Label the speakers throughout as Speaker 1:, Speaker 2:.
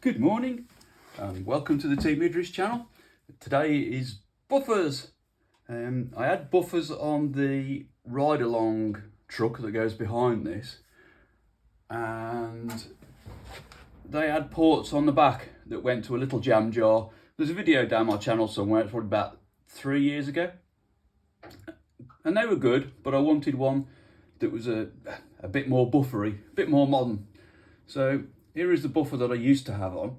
Speaker 1: Good morning and welcome to the Teamidris channel. Today is buffers. I had buffers on the ride-along truck that goes behind this, and they had ports on the back that went to a little jam jar. There's a video down my channel somewhere, it's probably about 3 years ago, and they were good, but I wanted one that was a bit more buffery, a bit more modern. So here is the buffer that I used to have on.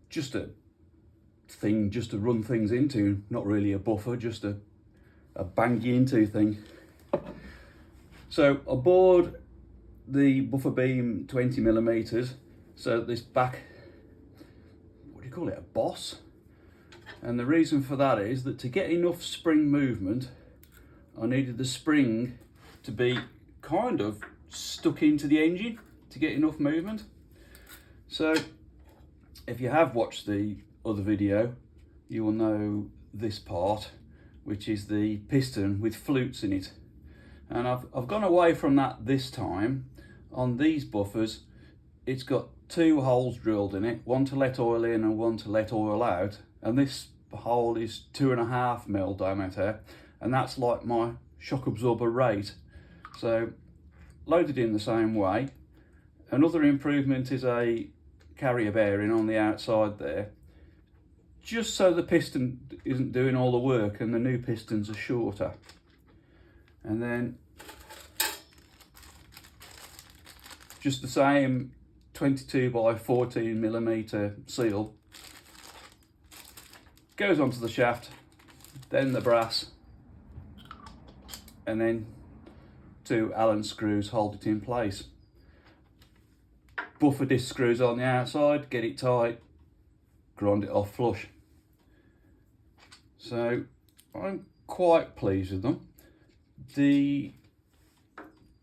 Speaker 1: Just a thing just to run things into, not really a buffer, just a bang you into thing. So I bored the buffer beam 20mm, so this back, what do you call it, a boss? And the reason for that is that to get enough spring movement, I needed the spring to be kind of stuck into the engine to get enough movement. So if you have watched the other video, you will know this part, which is the piston with flutes in it. And I've gone away from that this time. On these buffers, it's got two holes drilled in it, one to let oil in and one to let oil out. And this hole is 2.5mm diameter, and that's like my shock absorber rate. So loaded in the same way. Another improvement is a carrier bearing on the outside there, just so the piston isn't doing all the work and the new pistons are shorter. And then just the same 22 by 14mm seal goes onto the shaft, then the brass, and then two Allen screws hold it in place. Buffer disc screws on the outside, get it tight, grind it off flush. So I'm quite pleased with them. The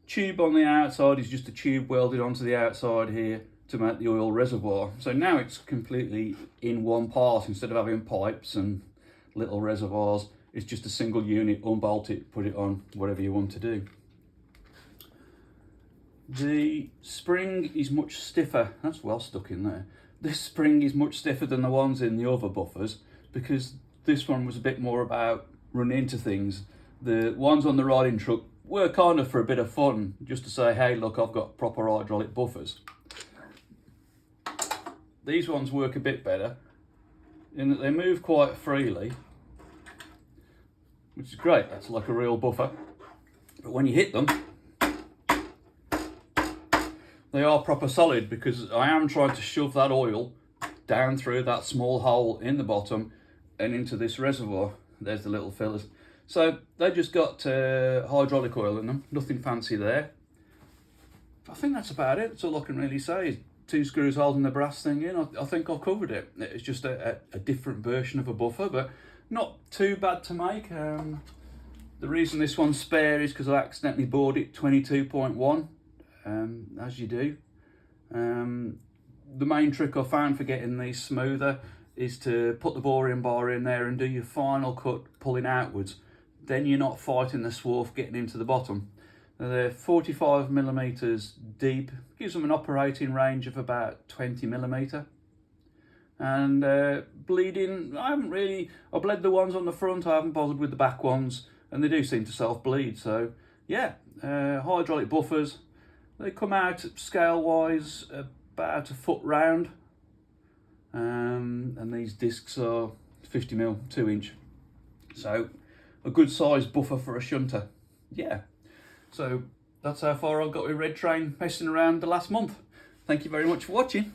Speaker 1: tube on the outside is just a tube welded onto the outside here to make the oil reservoir. So now it's completely in one part. Instead of having pipes and little reservoirs, it's just a single unit, unbolt it, put it on, whatever you want to do. The spring is much stiffer. That's well stuck in there. This spring is much stiffer than the ones in the other buffers, because this one was a bit more about running into things. The ones on the riding truck were kind of for a bit of fun, just to say, hey look, I've got proper hydraulic buffers. These ones work a bit better in that they move quite freely, which is great. That's like a real buffer. But when you hit them, they are proper solid, because I am trying to shove that oil down through that small hole in the bottom and into this reservoir. There's the little fillers. So they just got hydraulic oil in them, nothing fancy there. I think that's about it. That's all I can really say. Two screws holding the brass thing in. I think I've covered it. It's just a different version of a buffer, but not too bad to make. The reason this one's spare is because I accidentally bored it 22.1. As you do. The main trick I found for getting these smoother is to put the boring bar in there and do your final cut pulling outwards. Then you're not fighting the swarf getting into the bottom. They're 45mm deep, gives them an operating range of about 20mm. And bleeding, I bled the ones on the front, I haven't bothered with the back ones, and they do seem to self-bleed. So yeah, hydraulic buffers. They come out scale-wise about a foot round, and these discs are 50mm 2-inch. So a good sized buffer for a shunter. Yeah, so that's how far I've got with Red Train messing around the last month. Thank you very much for watching.